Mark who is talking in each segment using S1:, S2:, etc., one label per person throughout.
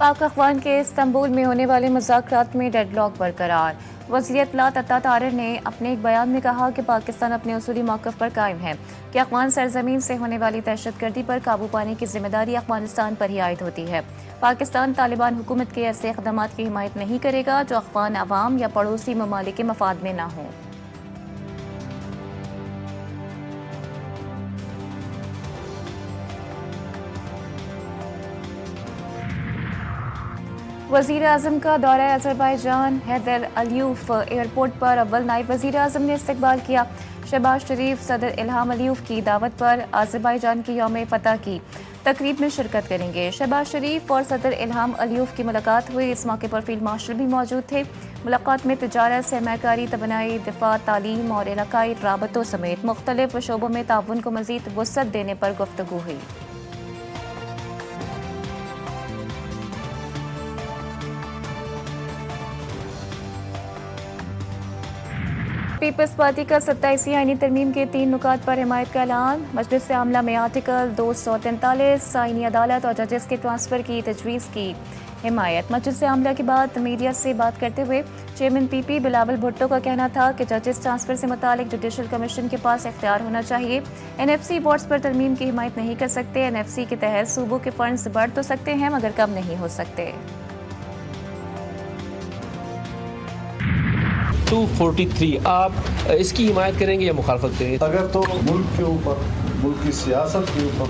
S1: पाक अखवान के इस्तांबुल में होने वाले मुज़ाकरात में डेडलॉक बरकरार। वज़ीर इत्तलात अता तारर ने अपने एक बयान में कहा कि पाकिस्तान अपने उसूली मौक़िफ़ पर कायम है कि अफ़गान सरज़मीन से होने वाली दहशतगर्दी पर काबू पाने की ज़िम्मेदारी अफ़गानिस्तान पर ही आयद होती है। पाकिस्तान तालिबान हुकूमत के ऐसे इक़दामात की हिमायत नहीं करेगा जो अफ़गान अवाम या पड़ोसी ममालिक के मफाद में ना हों। वज़ीर आज़म का दौरा अज़रबैजान। हैदर अलियूफ एयरपोर्ट पर अव्वल नायब वज़ीर आज़म ने इस्तकबाल किया। शहबाज शरीफ सदर इल्हाम अलियूफ की दावत पर अज़रबैजान की यौम फतह की तकरीब में शिरकत करेंगे। शहबाज शरीफ और सदर इल्हाम अलियूफ की मुलाकात हुई। इस मौके पर फील्ड मार्शल भी मौजूद थे। मुलाकात में तिजारत, सरमायाकारी, तवानाई, दिफा, तालीम और इलाकाई राबतों समेत मुख्तलिफ शोबों में ताउन को मज़ीद वुसअत देने पर गुफ्तगू हुई। पीपल्स पार्टी का 27वीं आईनी तरमीम के 3 नुकात पर हिमायत का ऐलान। मजलिस आमला में आर्टिकल 243 आईनी अदालत और जजेस के ट्रांसफ़र की तजवीज़ की हिमायत। मजलिस आमला के बाद मीडिया से बात करते हुए चेयरमैन पीपी बिलावल भुट्टो का कहना था कि जजेस ट्रांसफ़र से मुतालिक जुडिशल कमीशन के पास इख्तियार होना चाहिए। एनएफसी वार्ड्स पर तरमीम की हिमायत नहीं कर सकते। एनएफसी के तहत सूबों के फंड्स बढ़ तो सकते हैं मगर कम नहीं हो सकते।
S2: 243 आप इसकी हिमायत करेंगे या मुखालफत करेंगे?
S3: अगर तो मुल्क के ऊपर, मुल्क की सियासत के ऊपर,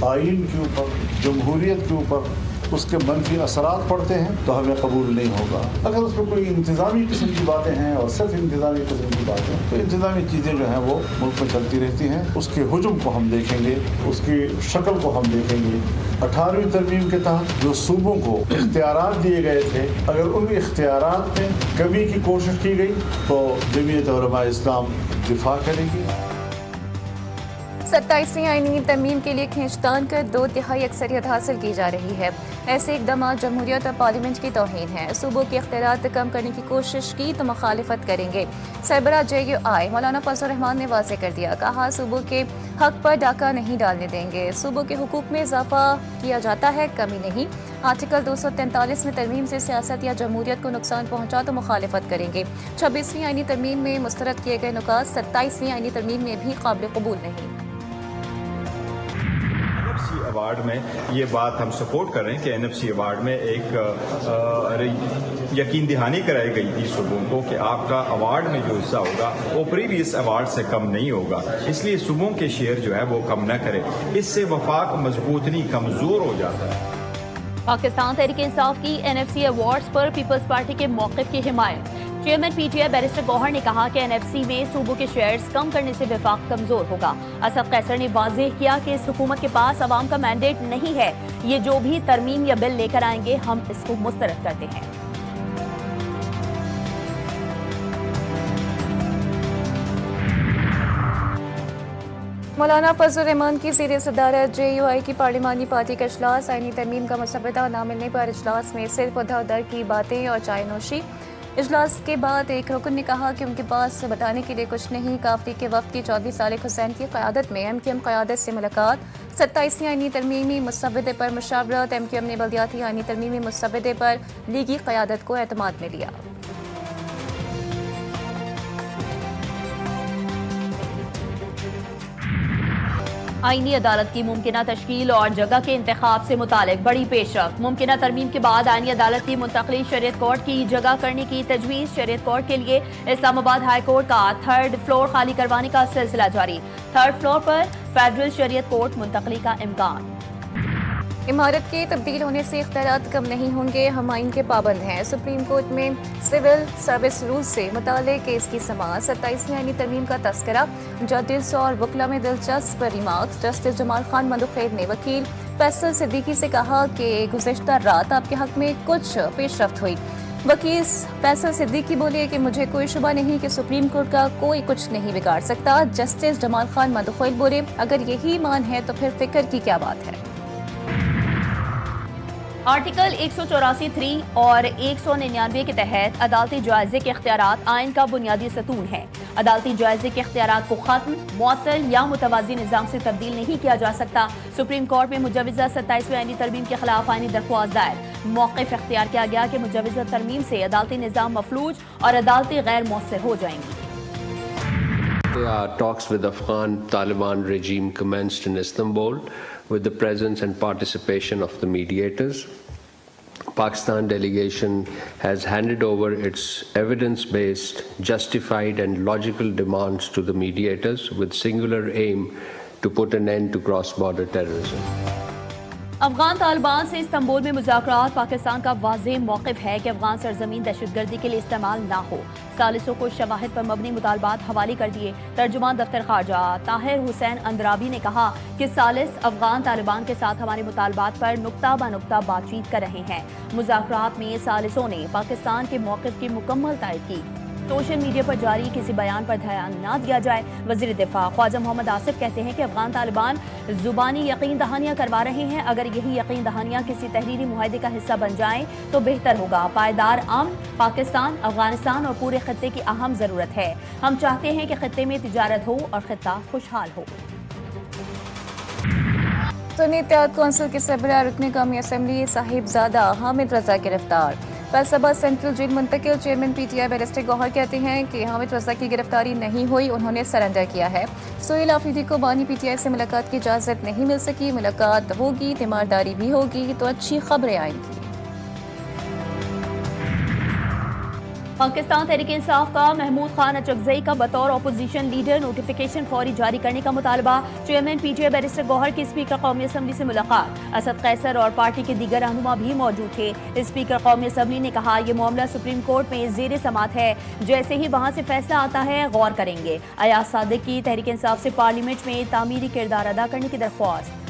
S3: आइन के ऊपर, जमहूरियत के ऊपर उसके मनफी असरात पड़ते हैं तो हमें कबूल नहीं होगा। अगर उस पर कोई इंतज़ामी किस्म की बातें हैं और सिर्फ इंतज़ामी किस्म की बातें, तो इंतज़ामी चीज़ें जो हैं वो मुल्क में चलती रहती हैं। उसके हुजूम को हम देखेंगे, उसकी शक्ल को हम देखेंगे। 18वीं तरमीम के तहत जो सूबों को इख्तियारात दिए गए थे, अगर उन इख्तियारात में कमी की कोशिश की गई तो जमीयत उलमा इस्लाम दिफा करेगी।
S1: 27वीं आईनी तरमीम के लिए खींचतान कर 2/3 अक्सरियत हासिल की जा रही है। ऐसे इकदाम जमहूरियत और पार्लियामेंट की तौहीन है। सूबों के इख्तियारात कम करने की कोशिश की तो मुखालिफत करेंगे। सरबराह JUI मौलाना फजल रहमान ने वाज़ेह कर दिया। कहा सूबों के हक पर डाका नहीं डालने देंगे। सूबों के हुकूक में इजाफा किया जाता है, कमी नहीं। आर्टिकल 243 में तरमीम से सियासत या जमहूरियत को नुकसान पहुंचा तो मुखालिफत करेंगे। 26वीं आईनी तरमीम में मुस्तरद किए गए नुकात 27वीं आईनी तरमीम में भी काबिल कबूल नहीं।
S4: NFC अवार्ड में ये बात हम सपोर्ट कर रहे हैं कि NFC अवार्ड में एक यकीन दहानी कराई गई थी सूबों को कि आपका अवार्ड में जो हिस्सा होगा वो प्रीवियस अवार्ड से कम नहीं होगा, इसलिए सूबों के शेयर जो है वो कम न करें। इससे वफाक मजबूत नहीं, कमजोर हो जाता है।
S5: पाकिस्तान तहरीक इंसाफ की NFC अवार्ड्स पर पीपल्स पार्टी के मौक़िफ़ की हिमायत। चेयरमैन PTI बैरिस्टर गौहर ने कहा कि NFC में सूबों के शेयर्स कम करने से वफाक कमजोर होगा। असद कैसर ने वाज़ेह किया कि इस हुकूमत के पास अवाम का मैंडेट नहीं है। ये जो भी तरमीम या बिल लेकर आएंगे हम इसको मुस्तरद करते हैं।
S1: मौलाना फजल रहमान की ज़ेर सदारत JUI की पार्लिमानी पार्टी का इजलास। आईनी तरमीम का मसवदा न मिलने पर इजलास में सिर्फ उधर उधर की बातें और चाय नोशी। इजलास के बाद एक रुकन ने कहा कि उनके पास बताने के लिए कुछ नहीं। काफी के वक्त की 24 सालिक हुसैन की क़यादत में MQM क़यादत से मुलाकात। 27वीं आईनी तरमीमी मसवदे पर मुशावरत। MQM ने बल्दियाती आईनी तरमीमी मसवदे पर लीगी क़यादत को एतमाद में लिया।
S5: आईनी अदालत की मुमकिना तश्कील और जगह के इंतखाब से मुतालिक बड़ी पेशरफ्त। मुमकिना तरमीम के बाद आईनी अदालत की मुंतकली शरीयत कोर्ट की जगह करने की तजवीज़। शरीयत कोर्ट के लिए इस्लामाबाद हाई कोर्ट का 3rd फ्लोर खाली करवाने का सिलसिला जारी। 3rd फ्लोर पर फेडरल शरीयत कोर्ट मुंतकली का इम्कान।
S1: इमारत के तब्दील होने से इख्तियारात कम नहीं होंगे, हम आइन के पाबंद हैं। सुप्रीम कोर्ट में सिविल सर्विस रूल से मुताल्लिक़ केस की समाअत। 27वीं आईनी तरमीम का तस्करा। जजेस और वकला में दिलचस्प रिमार्क्स। जस्टिस जमाल खान मधुखैर ने वकील फैसल सिद्दीकी से कहा कि गुज़िश्ता रात आपके हक में कुछ पेशरफ्त हुई। वकील फैसल सिद्दीकी बोले कि मुझे कोई शुबा नहीं कि सुप्रीम कोर्ट का कोई कुछ नहीं बिगाड़ सकता। जस्टिस जमाल खान मधुखैर बोले अगर यही ईमान है तो फिर फिक्र की क्या बात है।
S5: आर्टिकल 184(3) और 199 के तहत अदालती जायजे के इख्तियारात आइन का बुनियादी सतून है। अदालती जायजे के इख्तियारात को खत्म, मुअत्तल या मुतवाज़ी निज़ाम से तब्दील नहीं किया जा सकता। सुप्रीम कोर्ट में मुजवज़ा 27वीं आईनी तरमीम के खिलाफ आईनी दरख्वास्त दायर। موقف اختیار کیا گیا کہ مجوزہ ترمیم سے عدالتی نظام مفلوج اور عدالتیں غیر مؤثر ہو جائیں گی.
S2: Talks with Afghan Taliban regime commenced in Istanbul with the presence and participation of the mediators. Pakistan delegation has handed over its evidence-based, justified and logical demands to the mediators with singular aim to put an end to cross-border terrorism.
S5: Afghan Taliban سے Istanbul میں مذاکرات. پاکستان کا واضح موقف ہے کہ افغان سرزمین دہشت گردی کے لیے استعمال نہ ہو. ثالثوں کو شواہد پر مبنی مطالبات حوالے کر دیے. ترجمان دفتر خارجہ طاہر حسین اندرابی نے کہا کہ ثالث افغان طالبان کے ساتھ ہمارے مطالبات پر نقطہ بہ نقطہ بات چیت کر رہے ہیں. مذاکرات میں ثالثوں نے پاکستان کے موقف کی مکمل تائید کی. سوشل میڈیا پر جاری کسی بیان پر دھیان نہ دیا جائے. وزیر دفاع خواجہ محمد آصف کہتے ہیں کہ افغان طالبان زبانی یقین دہانیاں کروا رہے ہیں. اگر یہی یقین دہانیاں کسی تحریری معاہدے کا حصہ بن جائیں تو بہتر ہوگا. پائیدار امن پاکستان، افغانستان اور پورے خطے کی اہم ضرورت ہے. ہم چاہتے ہیں کہ خطے میں تجارت ہو اور خطہ خوشحال ہو.
S1: سنی اتحاد کونسل کے سربراہ رکن قومی اسمبلی صاحبزادہ حامد رضا گرفتار. فیصلہ سینٹرل جیل منتقل. Chairman P T I barrister Gohar کہتے ہیں کہ حامد رضا کی گرفتاری نہیں ہوئی، انہوں نے سرنڈر کیا ہے. سہیل آفریدی کو بانی پی ٹی آئی سے ملاقات کی اجازت نہیں مل سکی. ملاقات ہوگی، تیمارداری بھی ہوگی تو اچھی خبریں آئیں گی.
S5: پاکستان تحریک انصاف کا محمود خان اچکزئی کا بطور اپوزیشن لیڈر نوٹیفیکیشن فوری جاری کرنے کا مطالبہ. Chairman P T I barrister Gohar کی اسپیکر قومی اسمبلی سے ملاقات. اسد قیصر اور پارٹی کے دیگر رہنما بھی موجود تھے. اسپیکر قومی اسمبلی نے کہا یہ معاملہ سپریم کورٹ میں زیر سماعت ہے، جیسے ہی وہاں سے فیصلہ آتا ہے غور کریں گے. ایاز صادق کی تحریک انصاف سے پارلیمنٹ میں تعمیری کردار ادا کرنے کی درخواست.